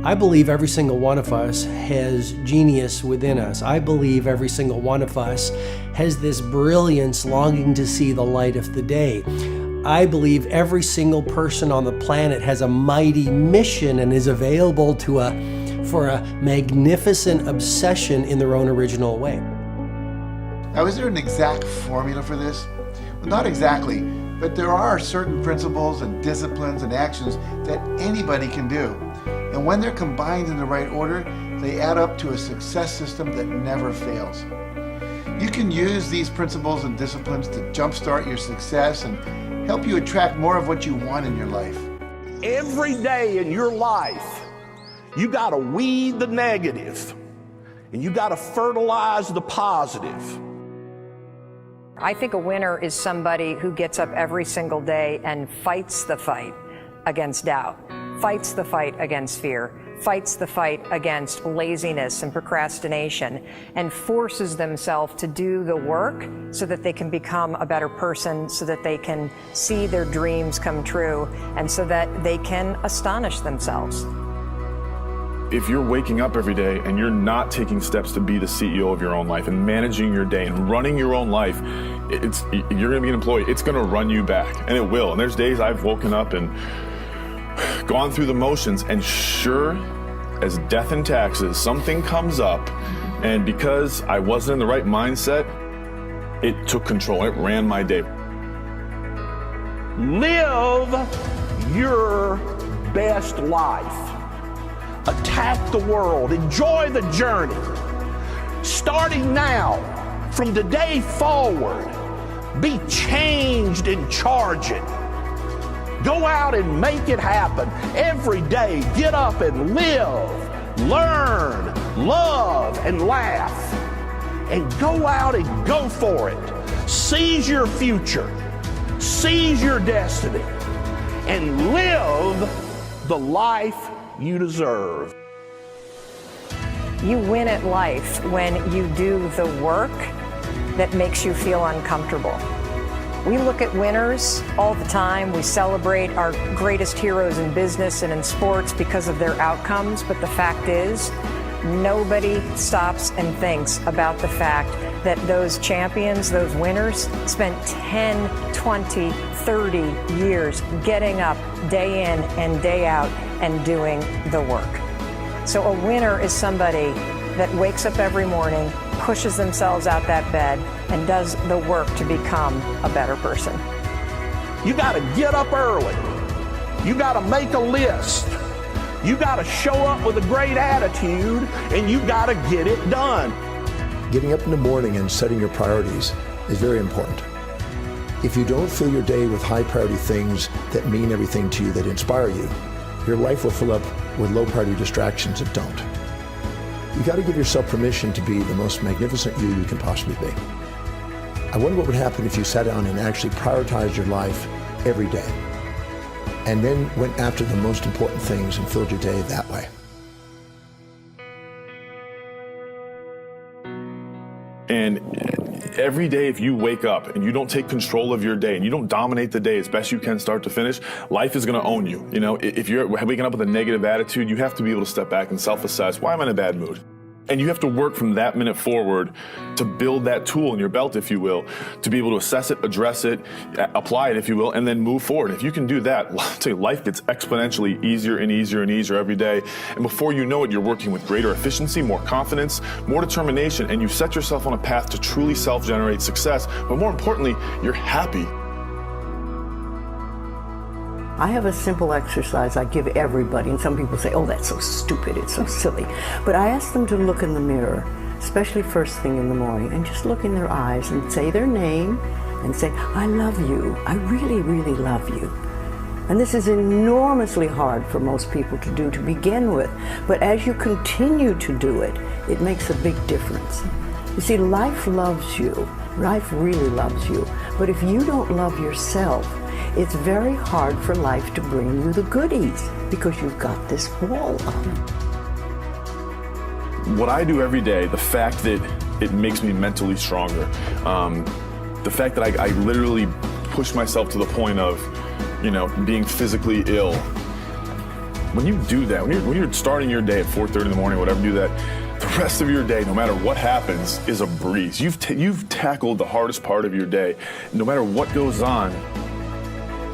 I believe every single one of us has genius within us. I believe every single one of us has this brilliance longing to see the light of the day. I believe every single person on the planet has a mighty mission and is available for a magnificent obsession in their own original way. Now, is there an exact formula for this? Well, not exactly, but there are certain principles and disciplines and actions that anybody can do. And when they're combined in the right order, they add up to a success system that never fails. You can use these principles and disciplines to jumpstart your success and help you attract more of what you want in your life. Every day in your life, you got to weed the negative and you got to fertilize the positive. I think a winner is somebody who gets up every single day and fights the fight against doubt, fights the fight against fear, fights the fight against laziness and procrastination, and forces themselves to do the work so that they can become a better person, so that they can see their dreams come true, and so that they can astonish themselves. If you're waking up every day and you're not taking steps to be the CEO of your own life and managing your day and running your own life, you're going to be an employee. It's going to run you back, and it will. And there's days I've woken up and gone through the motions, and sure as death and taxes, something comes up, and because I wasn't in the right mindset, it took control. It ran my day. Live your best life. Attack the world. Enjoy the journey. Starting now, from today forward, be changed and charge it. Go out and make it happen. Every day, get up and live, learn, love, and laugh. And go out and go for it. Seize your future. Seize your destiny. And live the life you deserve. You win at life when you do the work that makes you feel uncomfortable. We look at winners all the time. We celebrate our greatest heroes in business and in sports because of their outcomes, but the fact is, nobody stops and thinks about the fact that those champions, those winners, spent 10, 20, 30 years getting up day in and day out and doing the work. So a winner is somebody that wakes up every morning, pushes themselves out that bed, and does the work to become a better person. You got to get up early. You got to make a list. You got to show up with a great attitude, and you got to get it done. Getting up in the morning and setting your priorities is very important. If you don't fill your day with high priority things that mean everything to you, that inspire you, your life will fill up with low priority distractions that don't. You got to give yourself permission to be the most magnificent you can possibly be. I wonder what would happen if you sat down and actually prioritized your life every day, and then went after the most important things and filled your day that way. And every day, if you wake up and you don't take control of your day and you don't dominate the day as best you can start to finish, life is going to own you. You know, if you're waking up with a negative attitude, you have to be able to step back and self-assess. Why am I in a bad mood? And you have to work from that minute forward to build that tool in your belt, if you will, to be able to assess it, address it, apply it, if you will, and then move forward. If you can do that, I'll tell you, life gets exponentially easier and easier and easier every day. And before you know it, you're working with greater efficiency, more confidence, more determination, and you set yourself on a path to truly self-generate success. But more importantly, you're happy. I have a simple exercise I give everybody, and some people say, oh, that's so stupid, it's so silly. But I ask them to look in the mirror, especially first thing in the morning, and just look in their eyes and say their name and say, I love you. I really, really love you. And this is enormously hard for most people to do to begin with. But as you continue to do it, it makes a big difference. You see, life loves you. Life really loves you. But if you don't love yourself, it's very hard for life to bring you the goodies because you've got this wall up. What I do every day, the fact that it makes me mentally stronger, the fact that I literally push myself to the point of, being physically ill. When you do that, when you're starting your day at 4:30 in the morning, whatever, do that, the rest of your day, no matter what happens, is a breeze. You've tackled the hardest part of your day. No matter what goes on,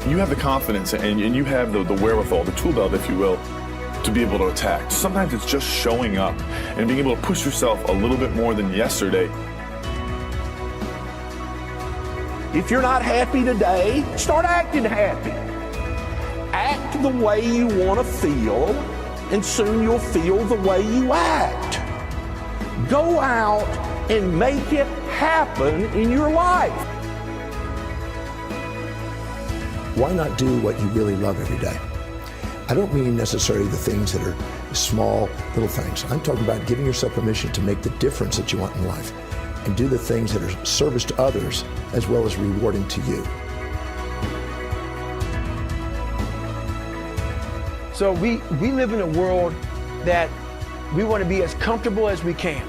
you have the confidence and you have the wherewithal, the tool belt, if you will, to be able to attack. Sometimes it's just showing up and being able to push yourself a little bit more than yesterday. If you're not happy today, start acting happy. Act the way you want to feel, and soon you'll feel the way you act. Go out and make it happen in your life. Why not do what you really love every day? I don't mean necessarily the things that are small, little things. I'm talking about giving yourself permission to make the difference that you want in life and do the things that are service to others as well as rewarding to you. So we live in a world that we want to be as comfortable as we can.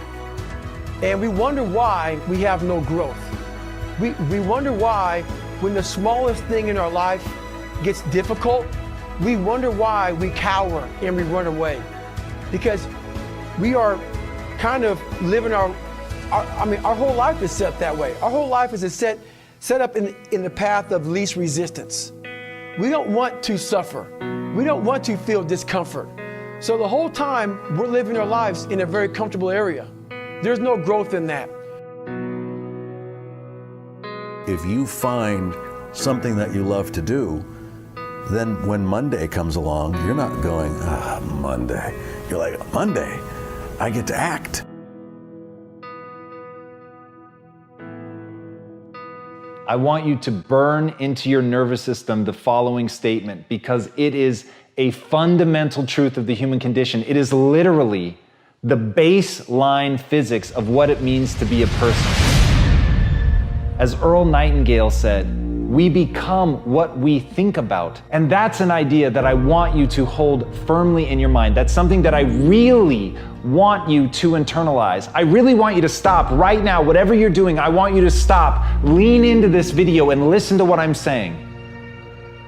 And we wonder why we have no growth. We wonder why when the smallest thing in our life gets difficult, we wonder why we cower and we run away. Because we are kind of living our whole life is set that way. Our whole life is set up in the path of least resistance. We don't want to suffer. We don't want to feel discomfort. So the whole time we're living our lives in a very comfortable area. There's no growth in that. If you find something that you love to do, then when Monday comes along, you're not going, Monday. You're like, Monday, I get to act. I want you to burn into your nervous system the following statement, because it is a fundamental truth of the human condition. It is literally the baseline physics of what it means to be a person. As Earl Nightingale said, we become what we think about. And that's an idea that I want you to hold firmly in your mind. That's something that I really want you to internalize. I really want you to stop right now. Whatever you're doing, I want you to stop, lean into this video and listen to what I'm saying.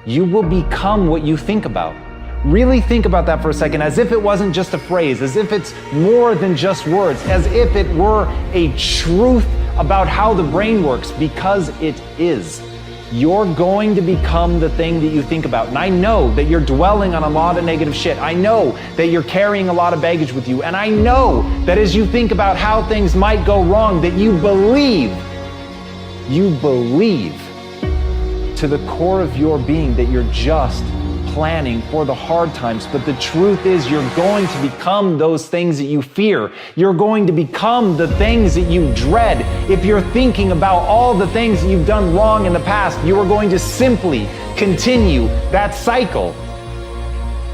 You will become what you think about. Really think about that for a second, as if it wasn't just a phrase, as if it's more than just words, as if it were a truth about how the brain works, because it is. You're going to become the thing that you think about. And I know that you're dwelling on a lot of negative shit. I know that you're carrying a lot of baggage with you. And I know that as you think about how things might go wrong, that you believe to the core of your being that you're just planning for the hard times. But the truth is, you're going to become those things that you fear. You're going to become the things that you dread. If you're thinking about all the things that you've done wrong in the past, you are going to simply continue that cycle.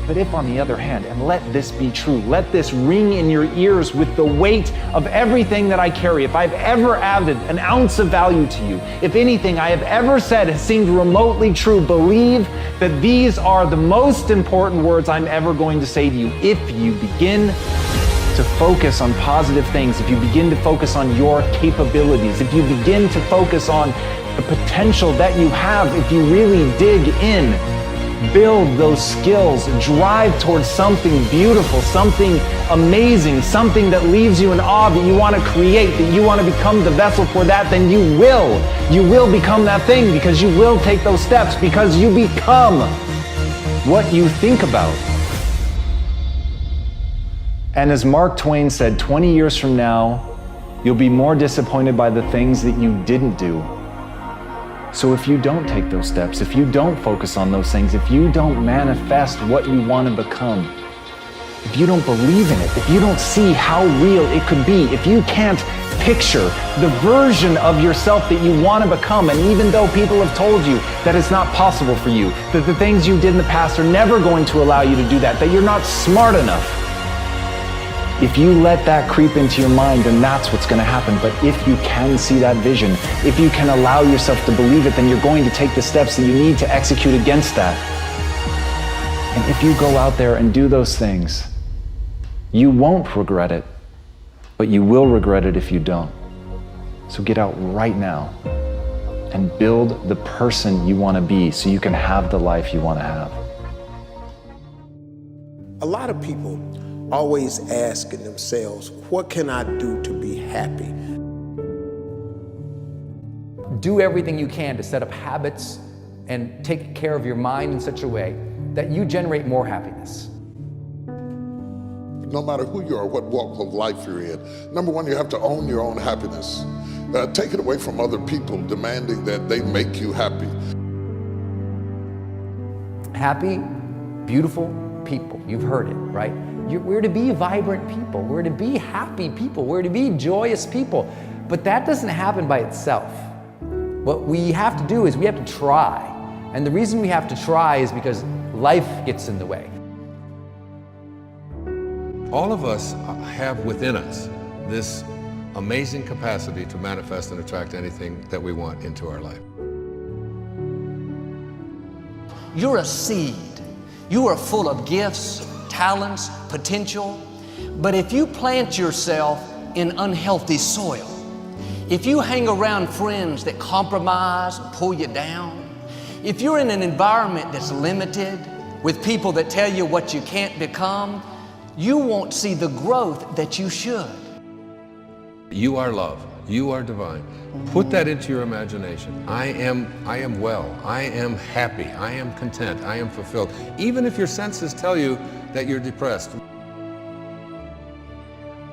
But if, on the other hand, and let this be true, let this ring in your ears with the weight of everything that I carry, if I've ever added an ounce of value to you, if anything I have ever said has seemed remotely true, believe that these are the most important words I'm ever going to say to you. If you begin to focus on positive things, if you begin to focus on your capabilities, if you begin to focus on the potential that you have, if you really dig in, build those skills, drive towards something beautiful, something amazing, something that leaves you in awe, that you want to create, that you want to become the vessel for that, then you will become that thing, because you will take those steps, because you become what you think about. And as Mark Twain said, 20 years from now, you'll be more disappointed by the things that you didn't do. So if you don't take those steps, if you don't focus on those things, if you don't manifest what you want to become, if you don't believe in it, if you don't see how real it could be, if you can't picture the version of yourself that you want to become, and even though people have told you that it's not possible for you, that the things you did in the past are never going to allow you to do that, that you're not smart enough, if you let that creep into your mind, then that's what's going to happen. But if you can see that vision, if you can allow yourself to believe it, then you're going to take the steps that you need to execute against that. And if you go out there and do those things, you won't regret it, but you will regret it if you don't. So get out right now and build the person you want to be so you can have the life you want to have. A lot of people always asking themselves, what can I do to be happy? Do everything you can to set up habits and take care of your mind in such a way that you generate more happiness. No matter who you are, what walk of life you're in, number one, you have to own your own happiness. Take it away from other people demanding that they make you happy. Happy, beautiful people. You've heard it, right? We're to be vibrant people. We're to be happy people. We're to be joyous people. But that doesn't happen by itself. What we have to do is we have to try. And the reason we have to try is because life gets in the way. All of us have within us this amazing capacity to manifest and attract anything that we want into our life. You're a seed. You are full of gifts, talents, potential. But if you plant yourself in unhealthy soil, if you hang around friends that compromise and pull you down, if you're in an environment that's limited with people that tell you what you can't become, you won't see the growth that you should. You are love. You are divine. Put that into your imagination. I am well. I am happy. I am content. I am fulfilled. Even if your senses tell you that you're depressed.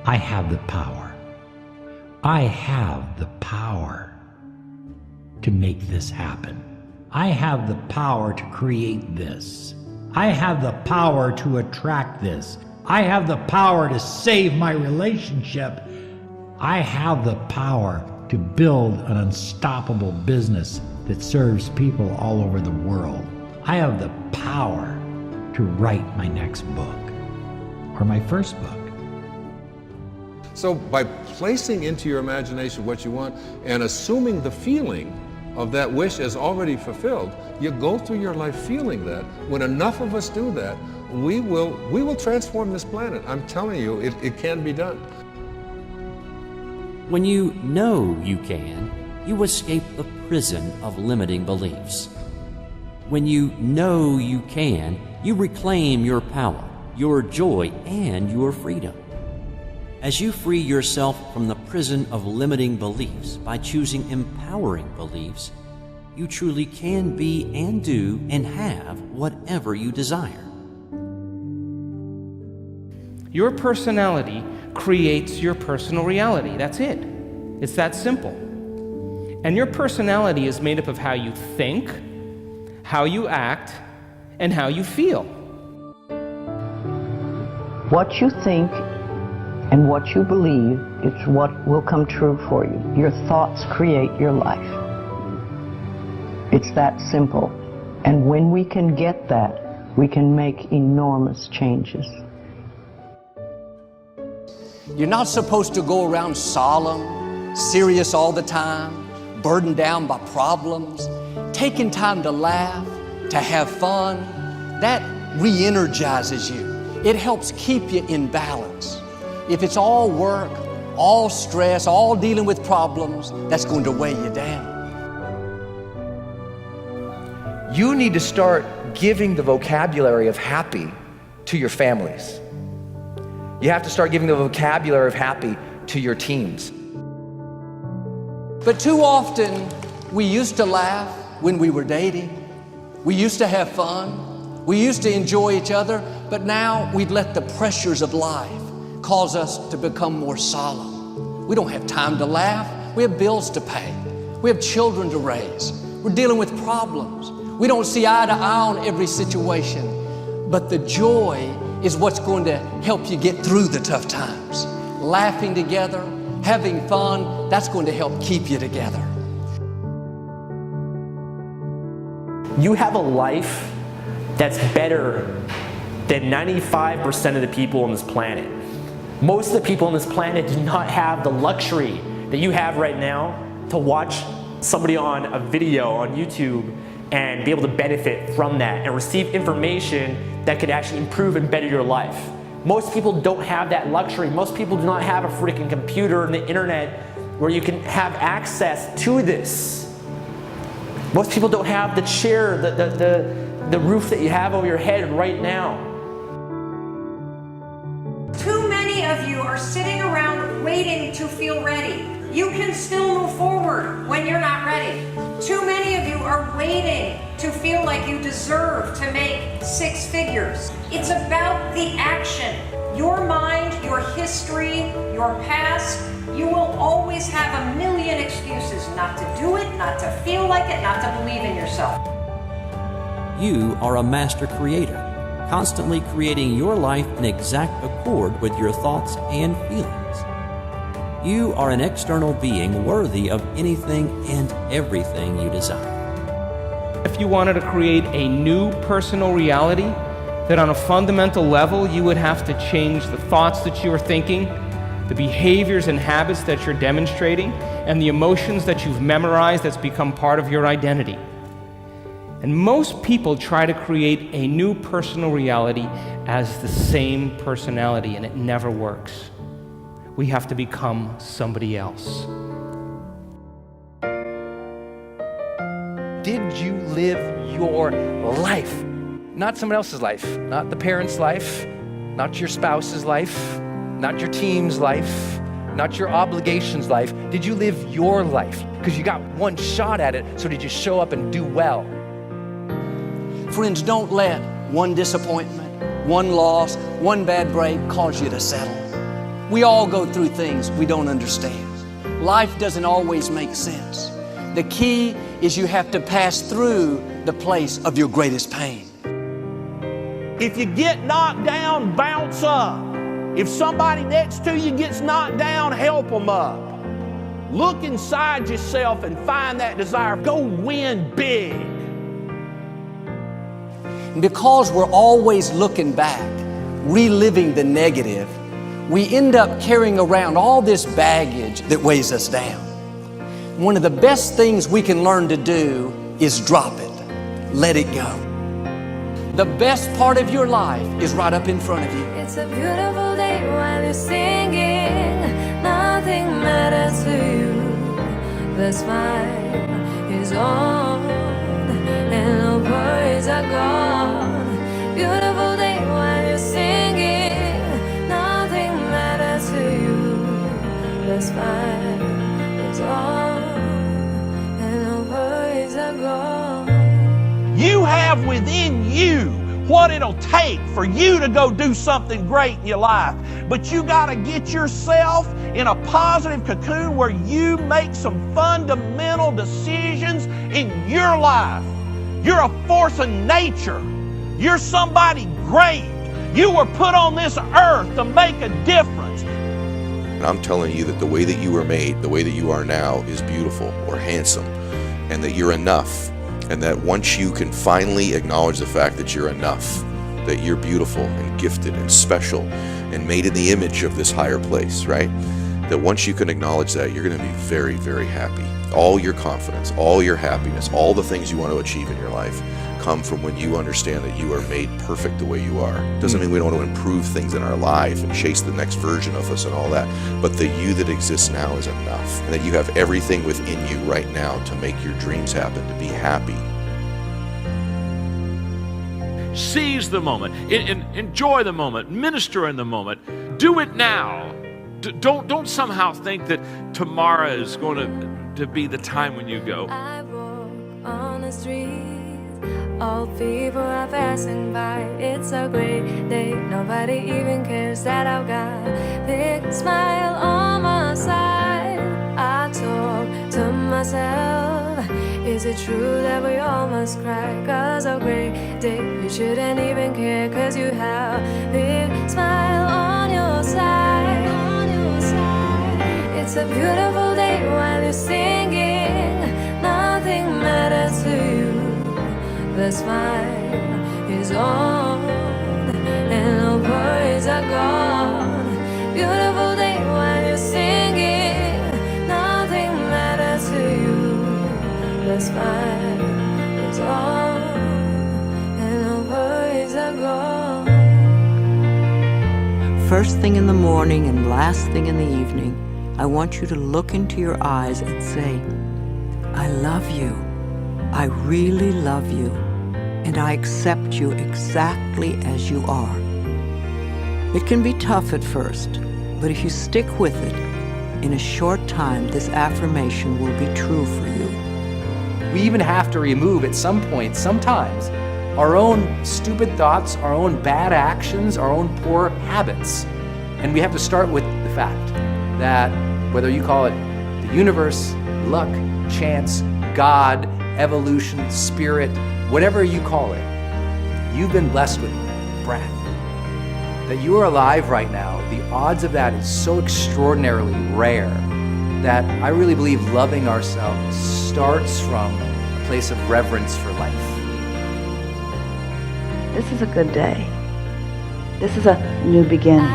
I have the power. I have the power to make this happen. I have the power to create this. I have the power to attract this. I have the power to save my relationship. I have the power to build an unstoppable business that serves people all over the world. I have the power to write my next book or my first book. So by placing into your imagination what you want and assuming the feeling of that wish as already fulfilled, you go through your life feeling that. When enough of us do that, we will transform this planet. I'm telling you, it can be done. When you know you can, you escape the prison of limiting beliefs. When you know you can, you reclaim your power, your joy, and your freedom. As you free yourself from the prison of limiting beliefs by choosing empowering beliefs, you truly can be and do and have whatever you desire. Your personality creates your personal reality. That's it. It's that simple. And your personality is made up of how you think, how you act, and how you feel. What you think and what you believe is what will come true for you. Your thoughts create your life. It's that simple. And when we can get that, we can make enormous changes. You're not supposed to go around solemn, serious all the time, burdened down by problems. Taking time to laugh, to have fun, that re-energizes you. It helps keep you in balance. If it's all work, all stress, all dealing with problems, that's going to weigh you down. You need to start giving the vocabulary of happy to your families. You have to start giving the vocabulary of happy to your teams. But too often, we used to laugh when we were dating. We used to have fun. We used to enjoy each other, but now we've let the pressures of life cause us to become more solemn. We don't have time to laugh. We have bills to pay. We have children to raise. We're dealing with problems. We don't see eye to eye on every situation, but the joy is what's going to help you get through the tough times. Laughing together, having fun, that's going to help keep you together. You have a life that's better than 95% of the people on this planet. Most of the people on this planet do not have the luxury that you have right now to watch somebody on a video on YouTube and be able to benefit from that and receive information that could actually improve and better your life. Most people don't have that luxury. Most people do not have a freaking computer and the internet where you can have access to this. Most people don't have the chair, the roof that you have over your head right now. waiting to feel ready. You can still move forward when you're not ready. Too many of you are waiting to feel like you deserve to make 6 figures. It's about the action. Your mind, your history, your past, you will always have a million excuses not to do it, not to feel like it, not to believe in yourself. You are a master creator, constantly creating your life in exact accord with your thoughts and feelings. You are an external being worthy of anything and everything you desire. If you wanted to create a new personal reality, that on a fundamental level you would have to change the thoughts that you are thinking, the behaviors and habits that you're demonstrating, and the emotions that you've memorized that's become part of your identity. And most people try to create a new personal reality as the same personality, and it never works. We have to become somebody else. Did you live your life? Not someone else's life, not the parent's life, not your spouse's life, not your team's life, not your obligations life. Did you live your life? Because you got one shot at it, so did you show up and do well? Friends, don't let one disappointment, one loss, one bad break cause you to settle. We all go through things we don't understand. Life doesn't always make sense. The key is you have to pass through the place of your greatest pain. If you get knocked down, bounce up. If somebody next to you gets knocked down, help them up. Look inside yourself and find that desire. Go win big. Because we're always looking back, reliving the negative, we end up carrying around all this baggage that weighs us down. One of the best things we can learn to do is drop it. Let it go. The best part of your life is right up in front of you. It's a beautiful day while you're singing. Nothing matters to you. The smile is on and no worries are gone. Beautiful day while you're singing. Nothing matters to you. The smile is on and no worries are gone. You have within you what it'll take for you to go do something great in your life. But you got to get yourself in a positive cocoon where you make some fundamental decisions in your life. You're a force of nature. You're somebody great. You were put on this earth to make a difference. And I'm telling you that the way that you were made, the way that you are now, is beautiful or handsome, and that you're enough. And that once you can finally acknowledge the fact that you're enough, that you're beautiful and gifted and special and made in the image of this higher place, right? That once you can acknowledge that, you're going to be very, very happy. All your confidence, all your happiness, all the things you want to achieve in your life come from when you understand that you are made perfect the way you are. Doesn't mean we don't want to improve things in our life and chase the next version of us and all that, but the you that exists now is enough, and that you have everything within you right now to make your dreams happen, to be happy. Seize the moment, enjoy the moment, minister in the moment, do it now. Don't somehow think that tomorrow is going to be the time when you go. I walk on the street. All people are passing by. It's a great day. Nobody even cares that I've got a big smile on my side. I talk to myself. Is it true that we all must cry? 'Cause a great day, you shouldn't even care. 'Cause you have a big smile on your side. It's a beautiful day while you're singing. Nothing matters to you. The smile is on and no worries are gone. Beautiful day while you're singing. Nothing matters to you. The smile is on and no worries are gone. First thing in the morning and last thing in the evening, I want you to look into your eyes and say, I love you. I really love you. And I accept you exactly as you are. It can be tough at first, but if you stick with it, in a short time, this affirmation will be true for you. We even have to remove at some point, sometimes, our own stupid thoughts, our own bad actions, our own poor habits. And we have to start with the fact that whether you call it the universe, luck, chance, God, evolution, spirit, whatever you call it, you've been blessed with breath. That you are alive right now, the odds of that is so extraordinarily rare that I really believe loving ourselves starts from a place of reverence for life. This is a good day. This is a new beginning.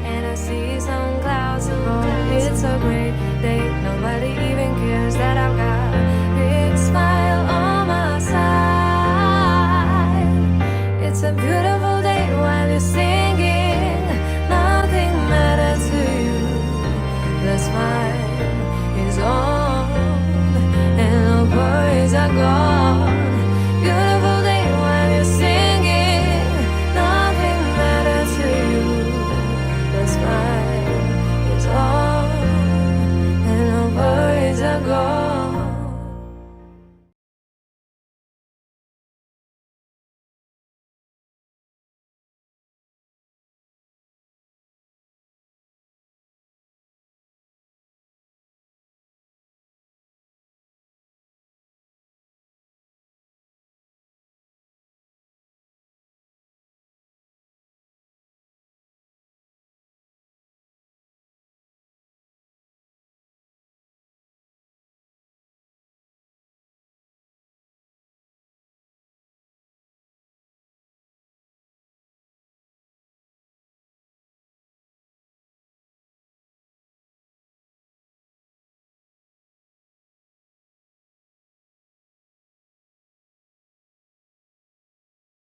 And I see some clouds above. It's a great day. Nobody even cares that I've got a big smile on my side. It's a beautiful day while you're singing. Nothing matters to you. The smile is on and the worries are gone.